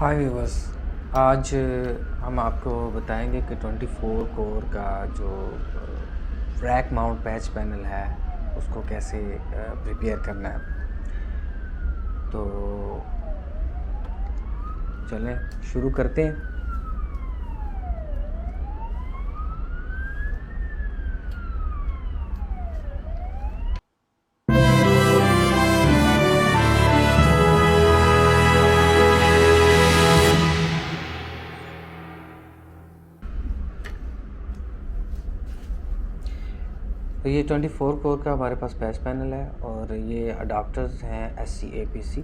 हाय viewers. आज हम आपको बताएंगे कि 24 कोर का जो रैक माउंट पैच पैनल है उसको कैसे प्रिपेयर करना है। तो चलें शुरू करते हैं। तो ये 24 कोर का हमारे पास पैच पैनल है और ये अडाप्टर्स हैं SC-APC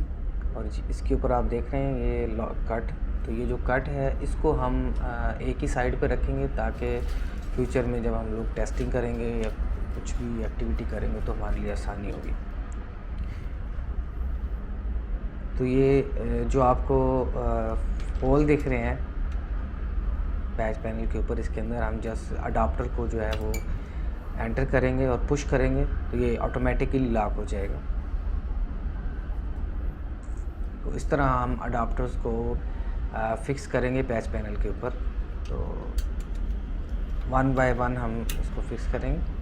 और इसके ऊपर आप देख रहे हैं ये कट। तो ये जो कट है इसको हम एक ही साइड पे रखेंगे ताकि फ्यूचर में जब हम लोग टेस्टिंग करेंगे या कुछ भी एक्टिविटी करेंगे तो हमारे लिए आसानी होगी। तो ये जो आपको होल दिख रहे हैं पैच पैनल के ऊपर, इसके अंदर हम जस्ट अडाप्टर को जो है वो एंटर करेंगे और पुश करेंगे तो ये ऑटोमेटिकली लॉक हो जाएगा। तो इस तरह हम अडाप्टर्स को फिक्स करेंगे पैच पैनल के ऊपर। तो वन बाय वन हम इसको फिक्स करेंगे।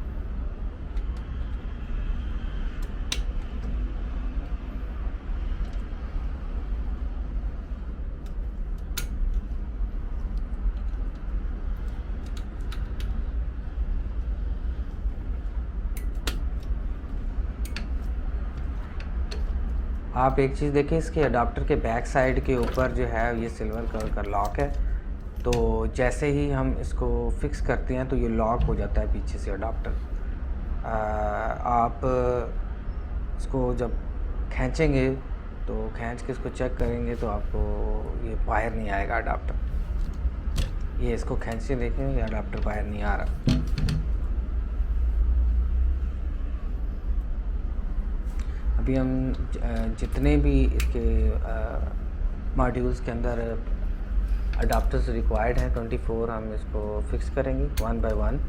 आप एक चीज़ देखिए, इसके अडाप्टर के बैक साइड के ऊपर जो है ये सिल्वर कलर का लॉक है। तो जैसे ही हम इसको फिक्स करते हैं तो ये लॉक हो जाता है पीछे से अडाप्टर। आप इसको जब खींचेंगे तो खींच के इसको चेक करेंगे तो आपको ये बाहर नहीं आएगा अडाप्टर। ये इसको खींच के देखें, ये अडाप्टर बाहर नहीं आ रहा। अभी हम जितने भी इसके मॉड्यूल्स के अंदर अडाप्टर्स रिक्वायर्ड हैं 24, हम इसको फिक्स करेंगे one by one.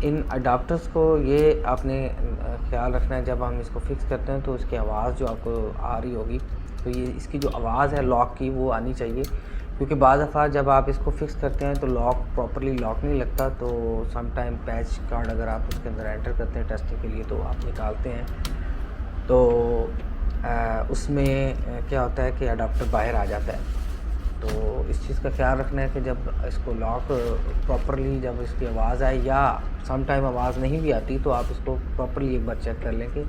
In adapters को ये आपने ख्याल रखना है, जब हम इसको फिक्स करते हैं तो इसकी आवाज़ जो आपको आ रही होगी, तो ये इसकी जो आवाज़ है लॉक की वो आनी चाहिए, क्योंकि बाज़ दफ़ा जब आप इसको फिक्स करते हैं तो लॉक प्रॉपरली लॉक नहीं लगता। तो सम टाइम पैच कार्ड अगर आप उसके अंदर एंटर करते हैं टेस्टिंग के लिए तो आप निकालते हैं तो उसमें क्या होता है कि अडाप्टर बाहर आ जाता है। तो इस चीज़ का ख्याल रखना है कि जब इसको लॉक प्रॉपरली, जब इसकी आवाज़ आए या सम टाइम आवाज़ नहीं भी आती तो आप इसको प्रॉपरली एक बार चेक कर लें कि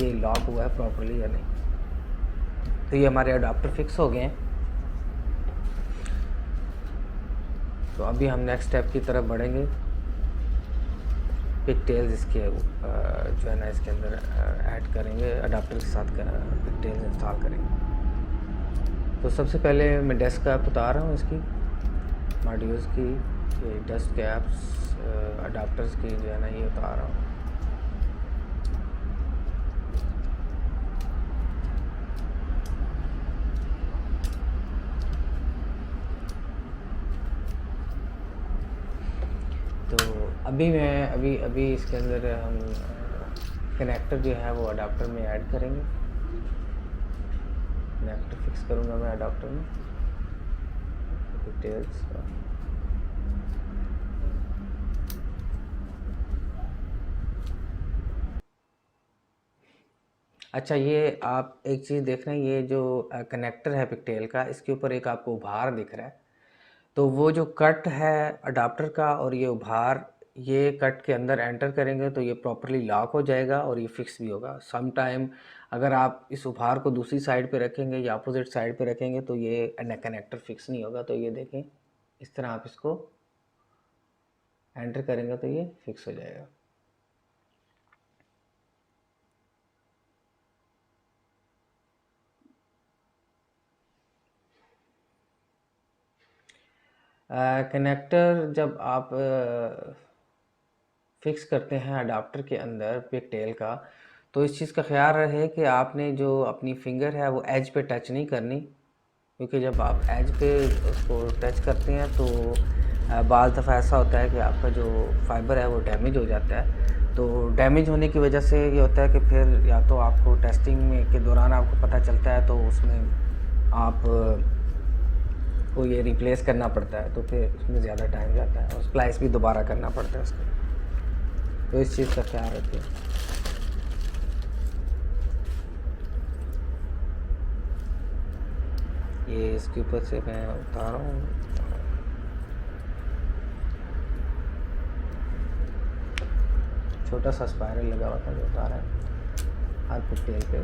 ये लॉक हुआ है प्रॉपरली या नहीं। तो ये हमारे अडाप्टर फिक्स हो गए हैं। तो अभी हम नेक्स्ट स्टेप की तरफ बढ़ेंगे। पिगटेल्स इसके जो है ना इसके अंदर ऐड करेंगे, अडाप्टर के साथ पिगटेल्स इंस्टॉल करेंगे। तो सबसे पहले मैं डेस्क कैप उतार रहा हूँ इसकी मॉड्यूल्स की, ये डेस्क कैप्स अडाप्टर्स की जो है ना ये उतार रहा हूँ। तो अभी इसके अंदर हम कनेक्टर जो है वो अडाप्टर में ऐड करेंगे। कनेक्टर फिक्स करूँगा मैं अडाप्टर में, डिटेल्स। अच्छा, ये आप एक चीज़ देख रहे हैं, ये जो कनेक्टर है पिगटेल का, इसके ऊपर एक आपको उभार दिख रहा है। तो वो जो कट है अडाप्टर का और ये उभार, ये कट के अंदर एंटर करेंगे तो ये प्रॉपरली लॉक हो जाएगा और ये फिक्स भी होगा। सम टाइम अगर आप इस उभार को दूसरी साइड पे रखेंगे या अपोजिट साइड पे रखेंगे तो ये कनेक्टर फिक्स नहीं होगा। तो ये देखें, इस तरह आप इसको एंटर करेंगे तो ये फिक्स हो जाएगा। कनेक्टर जब आप फिक्स करते हैं अडाप्टर के अंदर पिगटेल का, तो इस चीज़ का ख्याल रहे कि आपने जो अपनी फिंगर है वो एज पे टच नहीं करनी, क्योंकि जब आप एज पे उसको टच करते हैं तो बाज़ दफ़ा ऐसा होता है कि आपका जो फाइबर है वो डैमेज हो जाता है। तो डैमेज होने की वजह से ये होता है कि फिर या तो आपको टेस्टिंग में के दौरान आपको पता चलता है तो उसमें आप को ये रिप्लेस करना पड़ता है, तो फिर उसमें ज़्यादा टाइम जाता है और स्प्लाइस भी दोबारा करना पड़ता है उसको। तो इस चीज़ का ख्याल रखिए। ये इसके ऊपर से मैं उतार रहा हूँ। छोटा सा स्पाइरल लगा हुआ था जो उतारा है हर पिगटेल पे।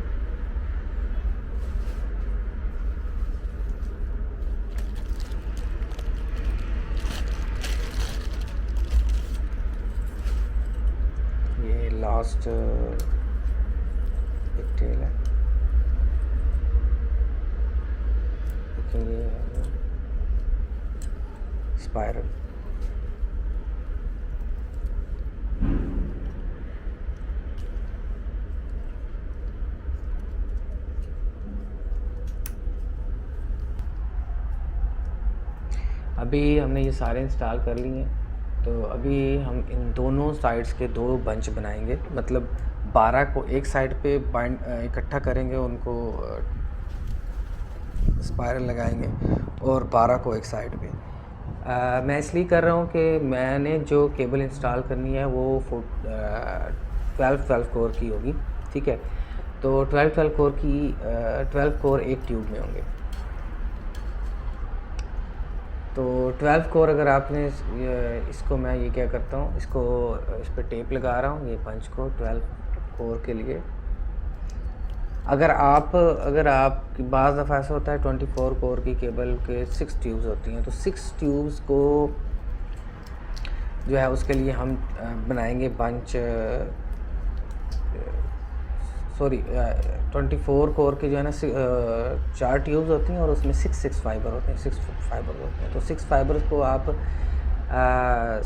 ये लास्ट पिगटेल है, देखेंगे स्पाइरल। अभी हमने ये सारे इंस्टॉल कर लिए हैं, तो अभी हम इन दोनों साइड्स के 2 बंच बनाएंगे, मतलब 12 को एक साइड पे बाइंड इकट्ठा करेंगे, उनको स्पाइरल लगाएंगे और 12 को एक साइड पे। मैं इसलिए कर रहा हूँ कि मैंने जो केबल इंस्टॉल करनी है वो 12 कोर की होगी, ठीक है। तो 12 कोर की 12 कोर एक ट्यूब में होंगे। तो 12 कोर अगर आपने इसको मैं ये क्या करता हूँ, इसको इस पर टेप लगा रहा हूँ, ये पंच को 12 कोर के लिए। अगर आप बाज़ दफ़ा ऐसा होता है 24 कोर की केबल के 6 ट्यूब्स होती हैं, तो 6 ट्यूब्स को जो है उसके लिए हम बनाएंगे बंच, सॉरी 24 कोर के जो है ना 4 ट्यूब्स होती हैं और उसमें 6 फाइबर होते हैं, 6 फाइबर होते हैं। तो 6 फाइबर्स को आप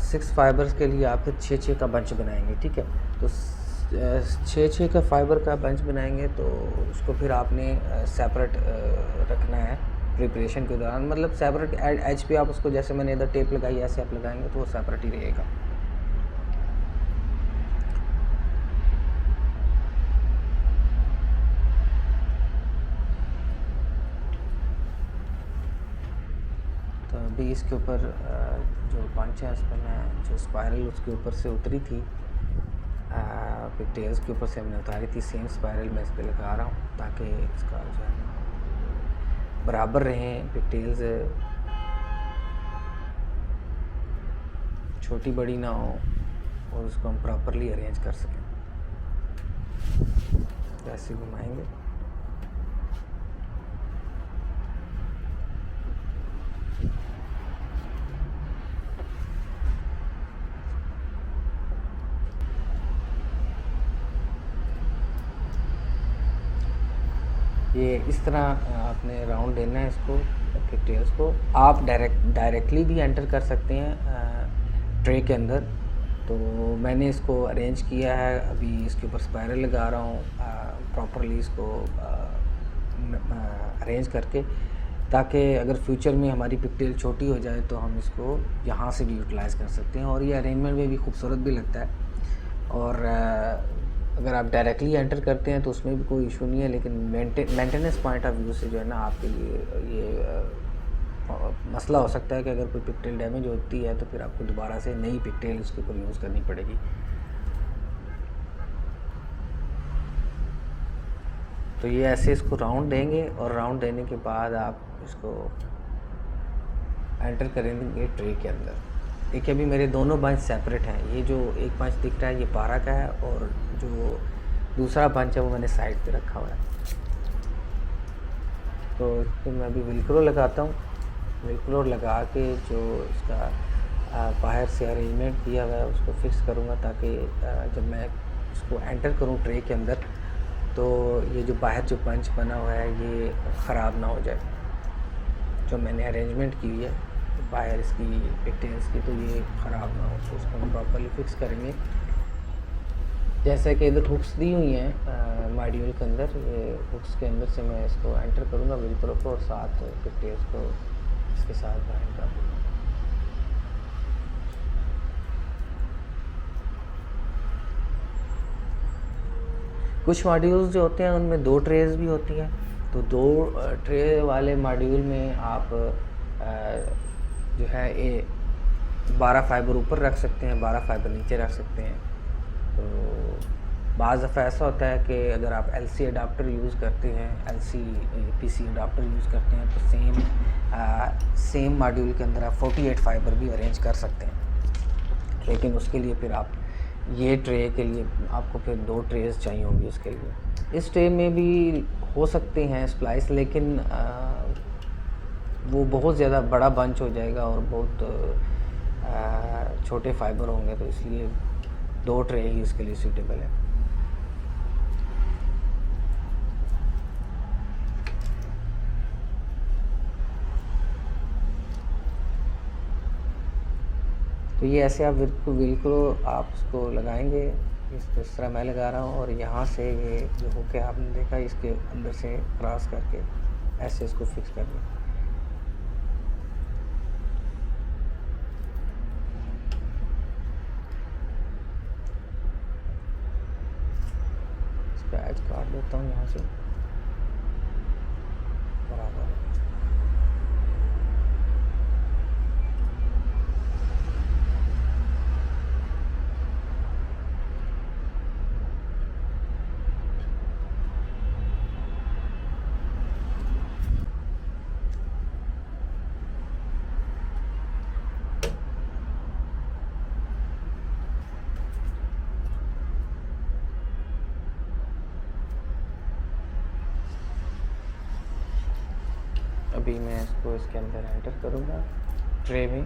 6 फाइबर्स के लिए आप फिर 6 का बंच बनाएंगे, ठीक है। तो 6 का फाइबर का बंच बनाएंगे, तो उसको फिर आपने सेपरेट रखना है प्रिपरेशन के दौरान, मतलब सेपरेट एज पे आप उसको, जैसे मैंने इधर टेप लगाई ऐसे आप लगाएंगे तो वो सेपरेट ही रहेगा। तो अभी इसके ऊपर जो बंच है उस पर मैं जो स्पाइरल उसके ऊपर से उतरी थी, पिगटेल्स के ऊपर से हमने उतारी थी, सेम स्पाइरल मैं इस पर लगा रहा हूँ ताकि इसका जो है बराबर रहें पिगटेल्स, छोटी बड़ी ना हो और उसको हम प्रॉपरली अरेंज कर सकें। ऐसे घुमाएंगे। ये इस तरह आपने राउंड देना है इसको, पिगटेल्स को। आप डायरेक्टली भी एंटर कर सकते हैं ट्रे के अंदर। तो मैंने इसको अरेंज किया है, अभी इसके ऊपर स्पाइरल लगा रहा हूँ प्रॉपरली इसको अरेंज करके, ताकि अगर फ्यूचर में हमारी पिगटेल छोटी हो जाए तो हम इसको यहाँ से भी यूटिलाइज़ कर सकते हैं और ये अरेंजमेंट में भी खूबसूरत भी लगता है। और अगर आप डायरेक्टली एंटर करते हैं तो उसमें भी कोई इशू नहीं है, लेकिन मेंटेनेंस पॉइंट ऑफ व्यू से जो है ना आपके लिए ये मसला हो सकता है कि अगर कोई पिगटेल डैमेज होती है तो फिर आपको दोबारा से नई पिगटेल इसके ऊपर यूज़ करनी पड़ेगी। तो ये ऐसे इसको राउंड देंगे और राउंड देने के बाद आप इसको एंटर करेंगे ट्रे के अंदर। देखिए अभी मेरे दोनों बंच सेपरेट हैं, ये जो एक बंच दिख रहा है ये 12 का है और जो दूसरा बंच है वो मैंने साइड पे रखा हुआ है। तो इसको मैं अभी वेलक्रो लगाता हूँ, वेलक्रो लगा के जो इसका बाहर से अरेंजमेंट किया हुआ है उसको फिक्स करूँगा, ताकि जब मैं इसको एंटर करूँ ट्रे के अंदर तो ये जो बाहर जो बंच बना हुआ है ये ख़राब ना हो जाए। जो मैंने अरेंजमेंट की हुई है बाहर इसकी पिगटेल्स की, तो ये ख़राब ना हो, तो उसको हम प्रॉपरली फिक्स करेंगे। जैसे कि इधर हुक्स दी हुई हैं मॉड्यूल के अंदर, ये हुक्स के अंदर से मैं इसको एंटर करूँगा वेलक्रो को और साथ पिगटेल्स को इसके साथ बाइंड कर दूँगा। कुछ मॉड्यूल्स जो होते हैं उनमें 2 ट्रेज़ भी होती हैं, तो 2 ट्रे वाले मॉड्यूल में आप जो है 12 फाइबर ऊपर रख सकते हैं, 12 फाइबर नीचे रख सकते हैं। तो बाज़ दफ़ा ऐसा होता है कि अगर आप LC अडाप्टर यूज़ करते हैं, LC PC अडाप्टर यूज़ करते हैं, तो सेम मॉड्यूल के अंदर आप 48 फाइबर भी अरेंज कर सकते हैं। लेकिन उसके लिए फिर आप ये ट्रे के लिए आपको फिर 2 ट्रेज़ चाहिए होंगी उसके लिए। इस ट्रे में भी हो सकते हैं स्प्लाइस, लेकिन वो बहुत ज़्यादा बड़ा बंच हो जाएगा और बहुत छोटे फाइबर होंगे, तो इसलिए 2 ट्रे ही इसके लिए सूटेबल है। तो ये ऐसे आप बिल्कुल आप उसको लगाएंगे, इस तरह मैं लगा रहा हूँ, और यहाँ से ये जो हुक है आपने देखा, इसके अंदर से क्रॉस करके ऐसे इसको फिक्स कर दें। इसका एज काट देता हूँ यहाँ से बराबर। अभी मैं इसको इसके अंदर एंटर करूँगा ट्रे में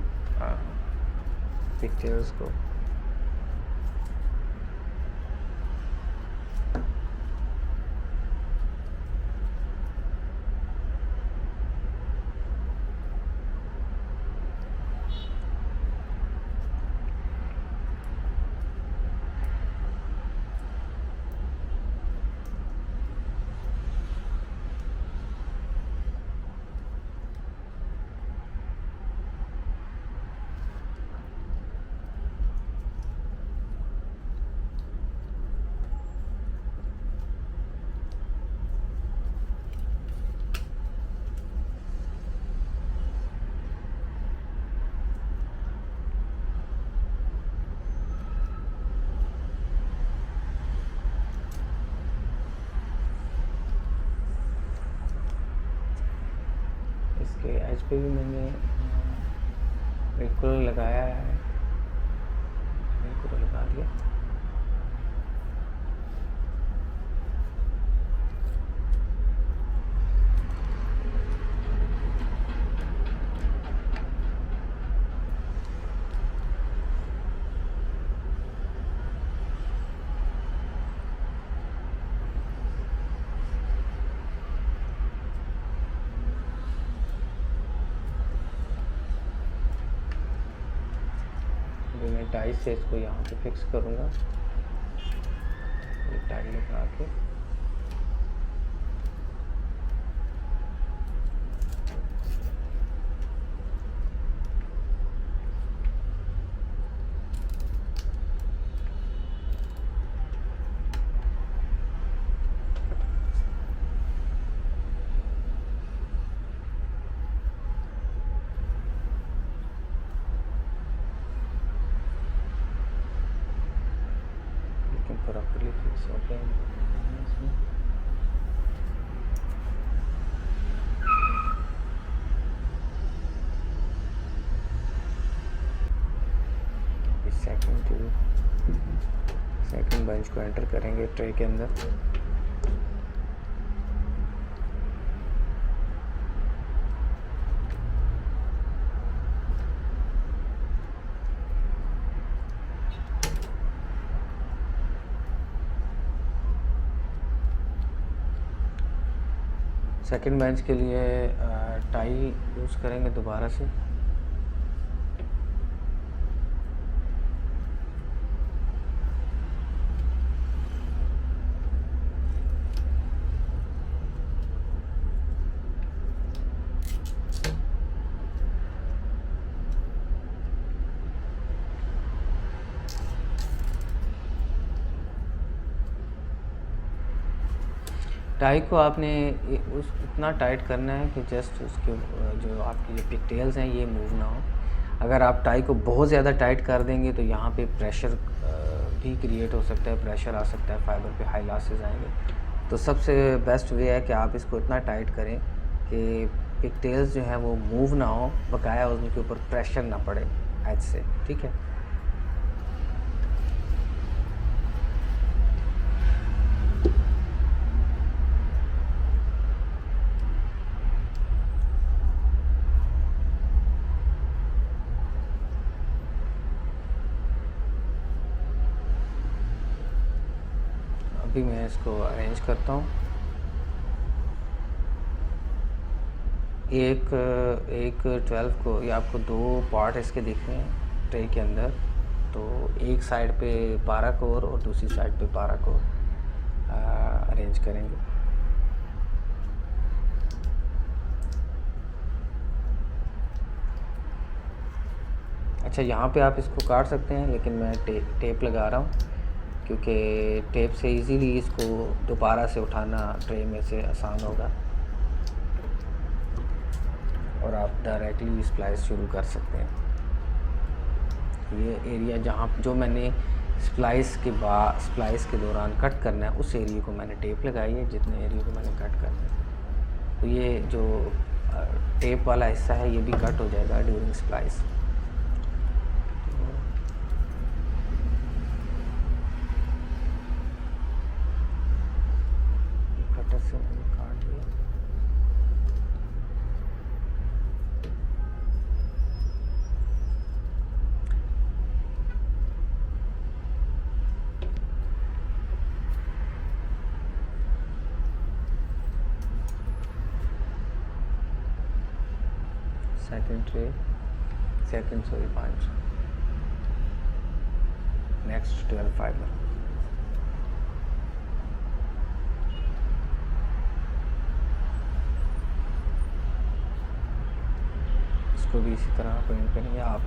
पिक्चर्स को। इसके एज पे भी मैंने बिल्कुल लगाया है, बिल्कुल लगा दिया। मैं टाई से इसको यहाँ पे फिक्स करूँगा, टाई लगा के। प्रॉपर्ली फिक्स हो गया इसमें। सेकंड बेंच को एंटर करेंगे ट्रे के अंदर। सेकंड बेंच के लिए टाई यूज़ करेंगे दोबारा से। टाई को आपने उस इतना टाइट करना है कि जस्ट उसके जो आपकी जो पिगटेल्स हैं ये मूव ना हो। अगर आप टाई को बहुत ज़्यादा टाइट कर देंगे तो यहाँ पे प्रेशर भी क्रिएट हो सकता है, प्रेशर आ सकता है, फाइबर पे हाई लॉसेस आएंगे। तो सबसे बेस्ट वे है कि आप इसको इतना टाइट करें कि पिगटेल्स जो हैं वो मूव ना हो, बकाया उनके ऊपर प्रेशर ना पड़े एज से, ठीक है। अभी मैं इसको अरेंज करता हूँ। एक 12 को, ये आपको 2 पार्ट इसके दिख रहे हैं ट्रे के अंदर। तो एक साइड पे 12 कोर और दूसरी साइड पे 12 कोर अरेंज करेंगे। अच्छा, यहाँ पे आप इसको काट सकते हैं, लेकिन मैं टेप लगा रहा हूँ क्योंकि टेप से इजीली इसको दोबारा से उठाना ट्रे में से आसान होगा और आप डायरेक्टली स्प्लाइस शुरू कर सकते हैं। ये एरिया जहाँ जो मैंने स्प्लाइस के दौरान कट करना है, उस एरिया को मैंने टेप लगाई है, जितने एरिया को मैंने कट करना है। तो ये जो टेप वाला हिस्सा है ये भी कट हो जाएगा ड्यूरिंग स्प्लाइस। कटर से मैंने काट दिया। Second 5 next 12 fibre. इसको भी इसी तरह पेंट करेंगे। आप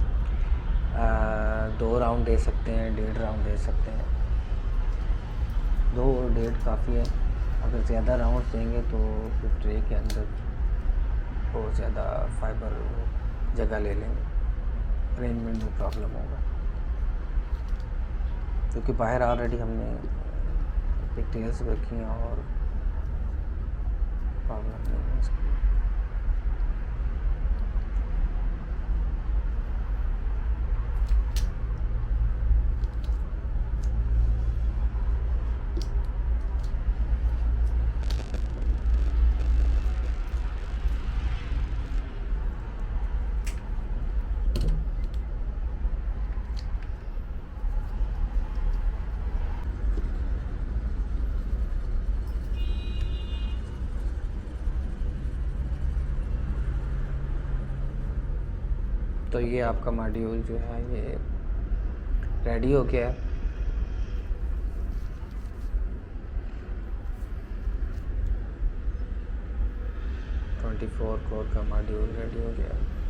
2 राउंड दे सकते हैं, 1.5 राउंड दे सकते हैं। 2 और 1.5 काफ़ी है। अगर ज़्यादा राउंड देंगे तो फिर ट्रे के अंदर बहुत ज़्यादा फाइबर जगह ले लेंगे, अरेंजमेंट में प्रॉब्लम होगा, क्योंकि बाहर ऑलरेडी हमने पिगटेल्स रखी हैं और प्रॉब्लम नहीं है इसको। तो ये आपका मॉड्यूल जो है ये रेडी हो गया है। 24 कोर का मॉड्यूल रेडी हो गया है।